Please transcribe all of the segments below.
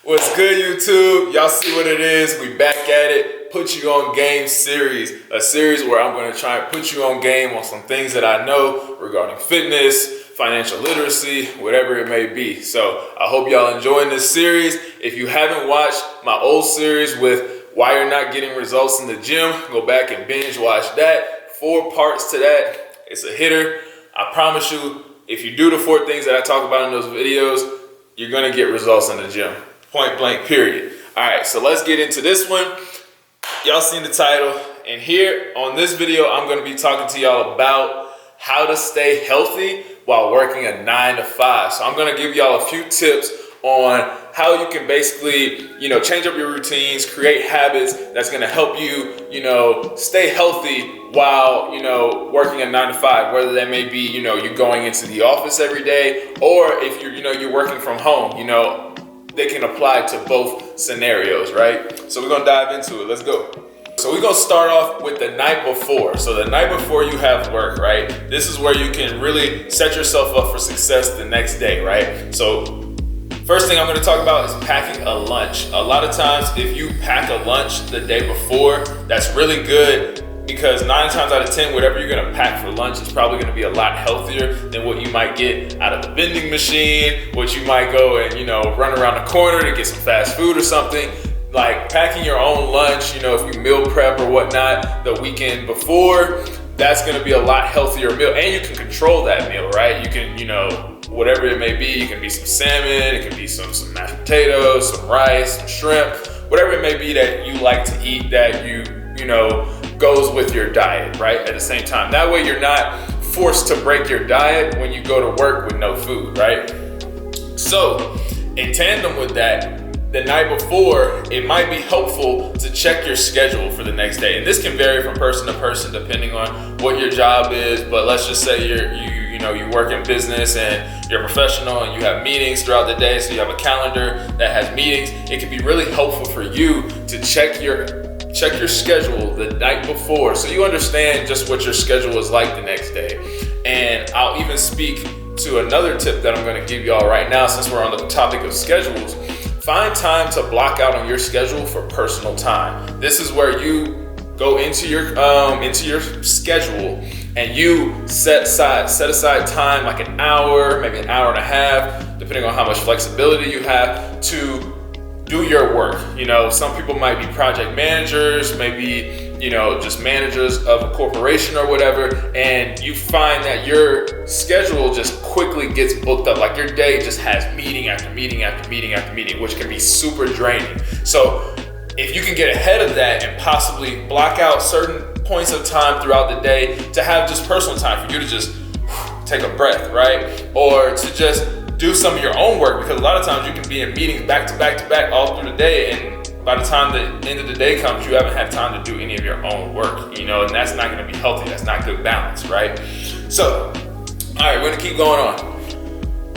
What's good, YouTube? Y'all see what it is? We back at it. Put You On Game series. A series where I'm going to try and put you on game on some things that I know regarding fitness, financial literacy, whatever it may be. So I hope y'all enjoying this series. If you haven't watched my old series with why you're not getting results in the gym, go back and binge watch that. 4 parts to that. It's a hitter. I promise you, if you do the 4 things that I talk about in those videos, you're going to get results in the gym. Point blank, period. All right, so let's get into this one. Y'all seen the title. And here on this video, I'm gonna be talking to y'all about how to stay healthy while working a 9 to 5. So I'm gonna give y'all a few tips on how you can basically, change up your routines, create habits that's gonna help you, stay healthy while, working a 9 to 5, whether that may be, you going into the office every day, or if you're working from home, they can apply to both scenarios, right? So we're gonna dive into it. Let's go. So we're gonna start off with the night before. So the night before you have work, right? This is where you can really set yourself up for success the next day, right? So first thing I'm gonna talk about is packing a lunch. A lot of times if you pack a lunch the day before, that's really good, because 9 times out of 10, whatever you're gonna pack for lunch is probably gonna be a lot healthier than what you might get out of the vending machine, what you might go and, run around the corner to get some fast food or something. Like packing your own lunch, if you meal prep or whatnot the weekend before, that's gonna be a lot healthier meal, and you can control that meal, right? You can, whatever it may be, it can be some salmon, it can be some mashed potatoes, some rice, some shrimp, whatever it may be that you like to eat that you goes with your diet, right? At the same time. That way you're not forced to break your diet when you go to work with no food, right? So in tandem with that, the night before, it might be helpful to check your schedule for the next day. And this can vary from person to person depending on what your job is. But let's just say you work in business and you're a professional and you have meetings throughout the day. So you have a calendar that has meetings. It can be really helpful for you to check your schedule the night before, so you understand just what your schedule is like the next day. And I'll even speak to another tip that I'm going to give y'all right now, since we're on the topic of schedules. Find time to block out on your schedule for personal time. This is where you go into your schedule and you set aside time, like an hour, maybe an hour and a half, depending on how much flexibility you have, to do your work. Some people might be project managers, maybe, just managers of a corporation or whatever, and you find that your schedule just quickly gets booked up. Like your day just has meeting after meeting after meeting after meeting, which can be super draining. So if you can get ahead of that and possibly block out certain points of time throughout the day to have just personal time for you to just take a breath, right? Or to just do some of your own work, because a lot of times you can be in meetings back to back to back all through the day, and by the time the end of the day comes, you haven't had time to do any of your own work, and that's not going to be healthy. That's not good balance, right? So, all right, we're going to keep going on.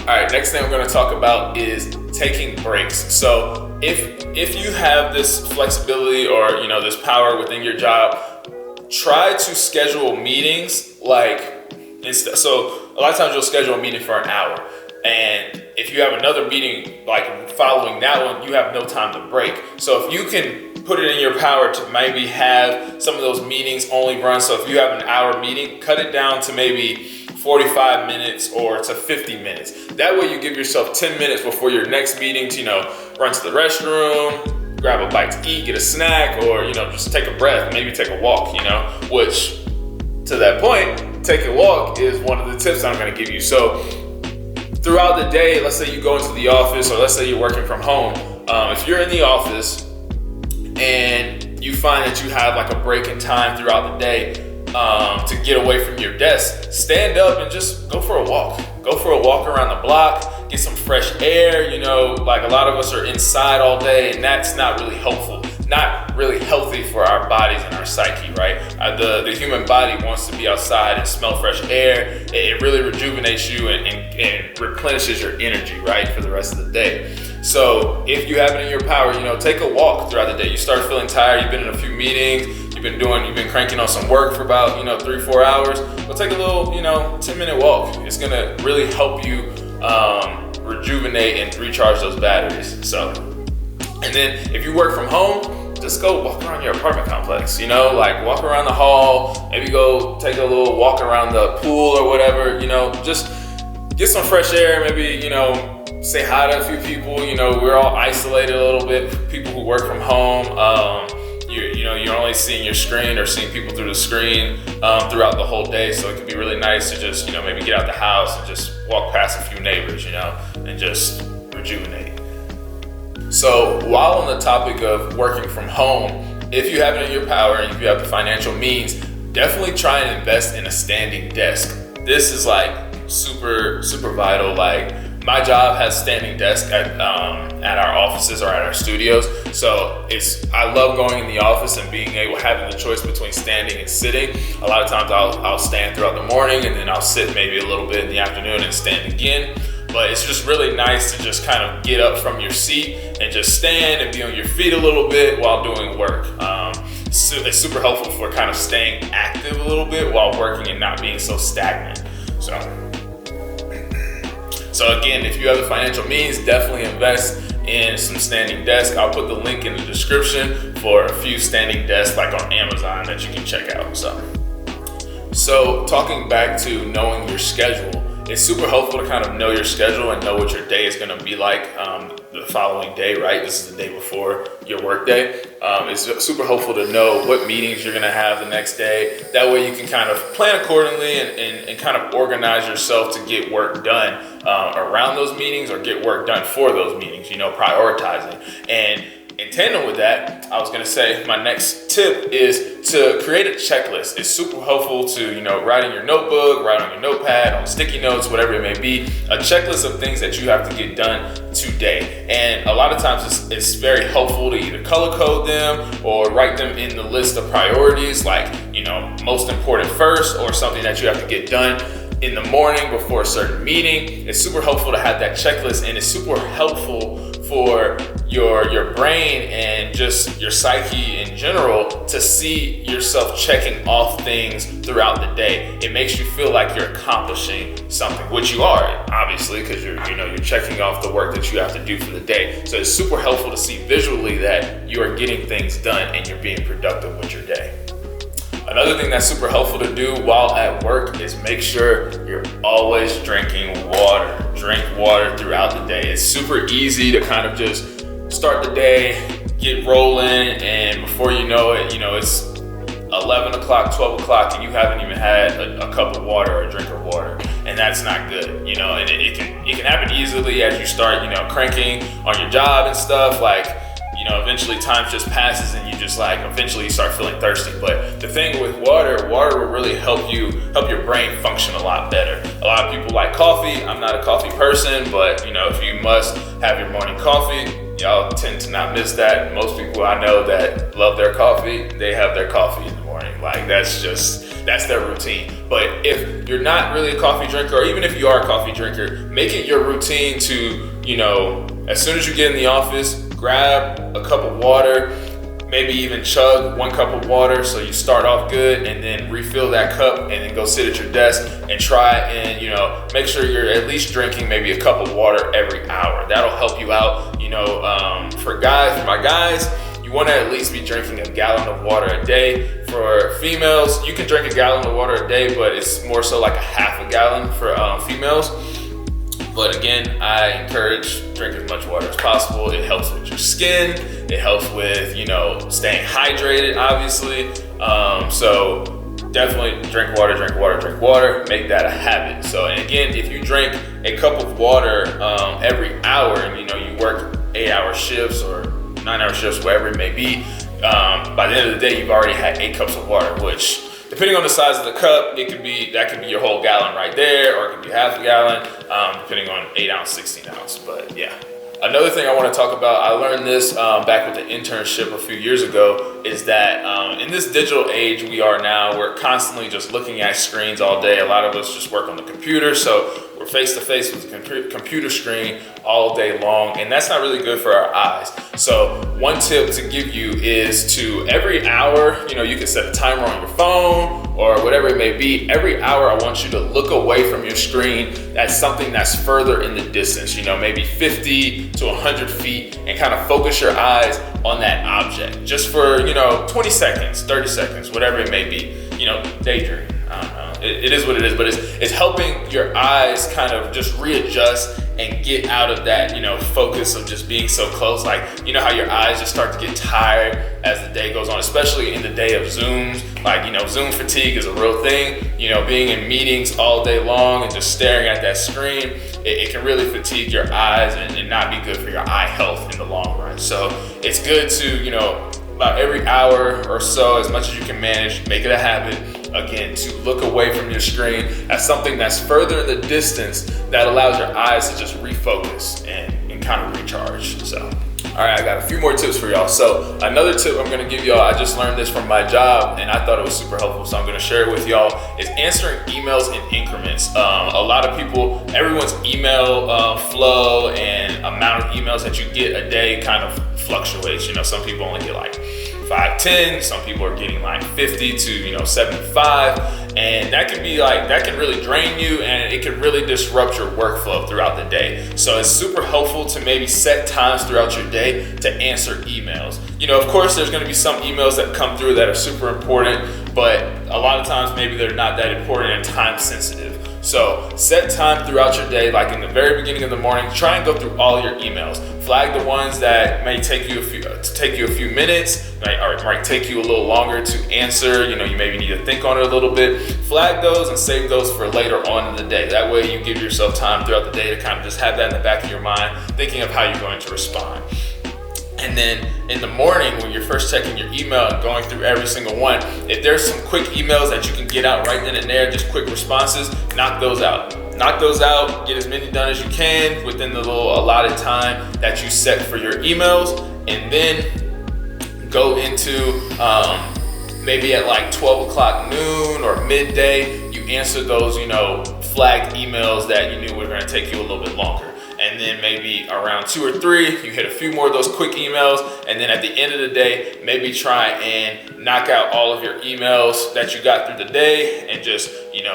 All right, next thing we're going to talk about is taking breaks. So if you have this flexibility or, this power within your job, try to schedule meetings so a lot of times you'll schedule a meeting for an hour. And if you have another meeting like following that one, you have no time to break. So if you can put it in your power to maybe have some of those meetings only run, so if you have an hour meeting, cut it down to maybe 45 minutes or to 50 minutes. That way you give yourself 10 minutes before your next meeting to, run to the restroom, grab a bite to eat, get a snack, or, just take a breath, maybe take a walk, which to that point, take a walk is one of the tips I'm going to give you. So throughout the day, let's say you go into the office, or let's say you're working from home. If you're in the office and you find that you have like a break in time throughout the day to get away from your desk, stand up and just go for a walk. Go for a walk around the block, get some fresh air. Like a lot of us are inside all day, and that's not really helpful. not really healthy for our bodies and our psyche, right? The human body wants to be outside and smell fresh air. It really rejuvenates you and replenishes your energy, right, for the rest of the day. So if you have it in your power, take a walk throughout the day. You start feeling tired, you've been in a few meetings, you've been cranking on some work for about 3-4 hours. Well, take a little 10-minute walk. It's gonna really help you rejuvenate and recharge those batteries. So, and then if you work from home, just go walk around your apartment complex, like walk around the hall, maybe go take a little walk around the pool or whatever, just get some fresh air, maybe, say hi to a few people. We're all isolated a little bit, people who work from home. You're only seeing your screen or seeing people through the screen throughout the whole day. So it could be really nice to just, maybe get out the house and just walk past a few neighbors, and just rejuvenate. So while on the topic of working from home, if you have it in your power and if you have the financial means, definitely try and invest in a standing desk. This is like super, super vital. Like, my job has standing desk at our offices or at our studios. So I love going in the office and having the choice between standing and sitting. A lot of times I'll stand throughout the morning and then I'll sit maybe a little bit in the afternoon and stand again. But it's just really nice to just kind of get up from your seat and just stand and be on your feet a little bit while doing work. So it's super helpful for kind of staying active a little bit while working and not being so stagnant. So again, if you have the financial means, definitely invest in some standing desk. I'll put the link in the description for a few standing desks like on Amazon that you can check out. So talking back to knowing your schedule, it's super helpful to kind of know your schedule and know what your day is going to be like the following day, right? This is the day before your work day. It's super helpful to know what meetings you're going to have the next day. That way you can kind of plan accordingly and kind of organize yourself to get work done around those meetings or get work done for those meetings, prioritizing. And in tandem with that, I was going to say my next tip is to create a checklist. It's super helpful to, write in your notebook, write on your notepad, on sticky notes, whatever it may be, a checklist of things that you have to get done today. And a lot of times it's very helpful to either color code them or write them in the list of priorities, like, most important first, or something that you have to get done in the morning before a certain meeting. It's super helpful to have that checklist, and it's super helpful for your brain and just your psyche in general to see yourself checking off things throughout the day. It makes you feel like you're accomplishing something, which you are, obviously, because you're checking off the work that you have to do for the day. So it's super helpful to see visually that you are getting things done and you're being productive with your day. Another thing that's super helpful to do while at work is make sure you're always drinking water. Drink water throughout the day. It's super easy to kind of just start the day, get rolling, and before you know it, it's 11 o'clock, 12 o'clock, and you haven't even had a cup of water or a drink of water. And that's not good, and it can happen easily as you start, cranking on your job and stuff. Like, eventually time just passes and you just eventually you start feeling thirsty. But the thing with water will really help your brain function a lot better. A lot of people like coffee. I'm not a coffee person, but if you must have your morning coffee, y'all tend to not miss that. Most people I know that love their coffee, they have their coffee in the morning. Like, that's their routine. But if you're not really a coffee drinker, or even if you are a coffee drinker, make it your routine to, as soon as you get in the office, grab a cup of water, maybe even chug 1 cup of water so you start off good, and then refill that cup and then go sit at your desk and try and make sure you're at least drinking maybe a cup of water every hour. That'll help you out. For my guys, you want to at least be drinking a gallon of water a day. For females, you can drink a gallon of water a day, but it's more so like a half a gallon for females. But again, I encourage drink as much water as possible. It helps with your skin. It helps with, staying hydrated, obviously. So definitely drink water, make that a habit. So, and again, if you drink a cup of water every hour and, you work 8-hour shifts or 9-hour shifts, whatever it may be, by the end of the day, you've already had 8 cups of water, which, depending on the size of the cup, that could be your whole gallon right there, or it could be half a gallon, depending on 8 ounce, 16 ounce. But yeah. another thing I want to talk about, I learned this back with the internship a few years ago, is that in this digital age we are now, we're constantly just looking at screens all day. A lot of us just work on the computer, so we're face to face with the computer screen all day long, and that's not really good for our eyes. So one tip to give you is to every hour, you can set a timer on your phone or whatever it may be. Every hour I want you to look away from your screen at something that's further in the distance, maybe 50 to 100 feet, and kind of focus your eyes on that object just for 20 seconds, 30 seconds, whatever it may be. Daydream. I don't know. It is what it is, but it's helping your eyes kind of just readjust and get out of that, focus of just being so close. Like, how your eyes just start to get tired as the day goes on, especially in the day of Zooms. Like, Zoom fatigue is a real thing. Being in meetings all day long and just staring at that screen, it can really fatigue your eyes and not be good for your eye health in the long run. So it's good to, about every hour or so, as much as you can manage, make it a habit, again, to look away from your screen at something that's further in the distance that allows your eyes to just refocus and kind of recharge. So, all right, I got a few more tips for y'all. So another tip I'm gonna give y'all, I just learned this from my job and I thought it was super helpful, so I'm gonna share it with y'all, is answering emails in increments. A lot of people, everyone's email flow and amount of emails that you get a day kind of fluctuates. Some people only get like 5, 10, some people are getting like 50 to 75, and that can really drain you, and it can really disrupt your workflow throughout the day. So it's super helpful to maybe set times throughout your day to answer emails. Of course there's going to be some emails that come through that are super important, but a lot of times maybe they're not that important and time sensitive. So set time throughout your day, like in the very beginning of the morning, try and go through all your emails. Flag the ones that may take you a few minutes, or might take you a little longer to answer. You maybe need to think on it a little bit. Flag those and save those for later on in the day. That way you give yourself time throughout the day to kind of just have that in the back of your mind, thinking of how you're going to respond. And then in the morning, when you're first checking your email and going through every single one, if there's some quick emails that you can get out right then and there, just quick responses, knock those out. Knock those out, get as many done as you can within the little allotted time that you set for your emails, and then go into maybe at like 12 o'clock noon or midday, you answer those, flagged emails that you knew were gonna take you a little bit longer. And then maybe around 2 or 3, you hit a few more of those quick emails. And then at the end of the day, maybe try and knock out all of your emails that you got through the day and just,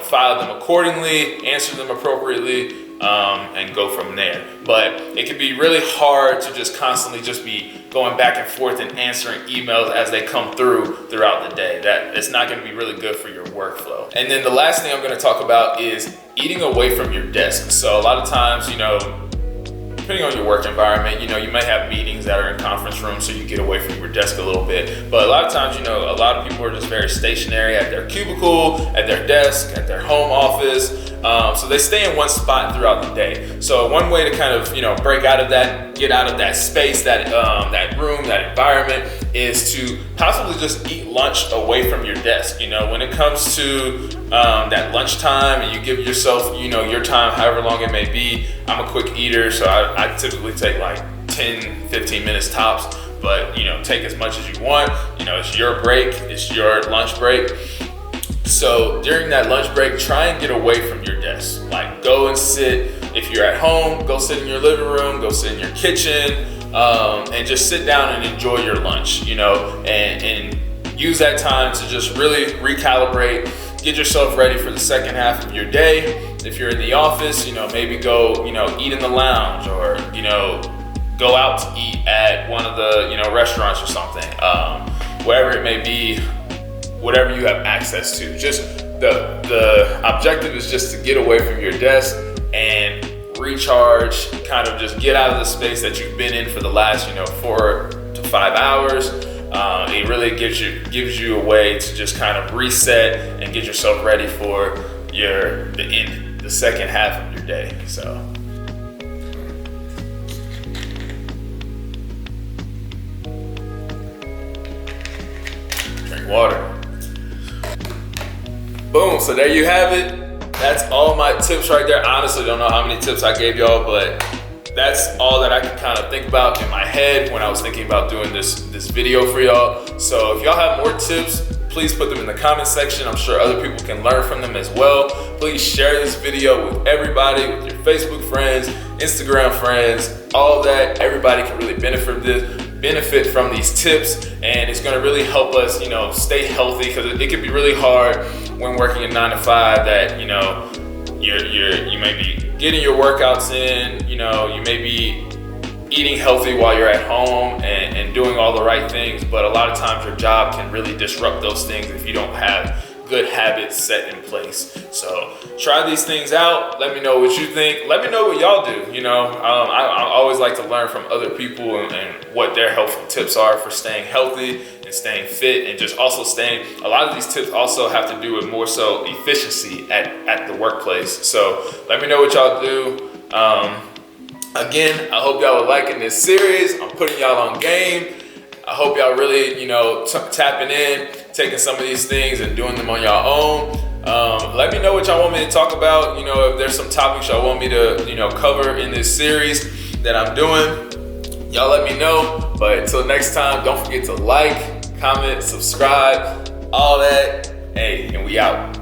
file them accordingly, answer them appropriately, and go from there. But it can be really hard to just constantly just be going back and forth and answering emails as they come throughout the day. That it's not going to be really good for your workflow. And then the last thing I'm going to talk about is eating away from your desk. So a lot of times, depending on your work environment, you may have meetings that are in conference rooms, so you get away from your desk a little bit. But a lot of times, a lot of people are just very stationary at their cubicle, at their desk, at their home office. So they stay in one spot throughout the day. So one way to kind of, break out of that, get out of that space, that room, that environment, is to possibly just eat lunch away from your desk. When it comes to that lunchtime and you give yourself, your time, however long it may be. I'm a quick eater, so I typically take like 10, 15 minutes tops, but take as much as you want. It's your break, it's your lunch break. So during that lunch break, try and get away from your desk. Like, go and sit, if you're at home, go sit in your living room, go sit in your kitchen, and just sit down and enjoy your lunch, and use that time to just really recalibrate, get yourself ready for the second half of your day. If you're in the office, maybe go, eat in the lounge, or, go out to eat at one of the, restaurants or something, wherever it may be, whatever you have access to. Just the objective is just to get away from your desk and recharge, kind of just get out of the space that you've been in for the last, 4 to 5 hours. It really gives you a way to just kind of reset and get yourself ready for the second half of your day. So. Drink water. Boom, so there you have it. That's all my tips right there. I honestly don't know how many tips I gave y'all, but that's all that I can kind of think about in my head when I was thinking about doing this video for y'all. So if y'all have more tips, please put them in the comment section. I'm sure other people can learn from them as well. Please share this video with everybody, with your Facebook friends, Instagram friends, all that. Everybody can really benefit from these tips, and it's gonna really help us, stay healthy, because it can be really hard when working a 9 to 5 that, you may be getting your workouts in, you may be eating healthy while you're at home and doing all the right things, but a lot of times your job can really disrupt those things if you don't have good habits set in place. So try these things out. Let me know what you think. Let me know what y'all do. I always like to learn from other people and what their helpful tips are for staying healthy and staying fit, and just also a lot of these tips also have to do with more so efficiency at the workplace. So let me know what y'all do. Again, I hope y'all are liking this series. I'm putting y'all on game. I hope y'all really, tapping in, taking some of these things and doing them on your own. Let me know what y'all want me to talk about. If there's some topics y'all want me to, cover in this series that I'm doing, y'all let me know. But until next time, don't forget to like, comment, subscribe, all that. Hey, and we out.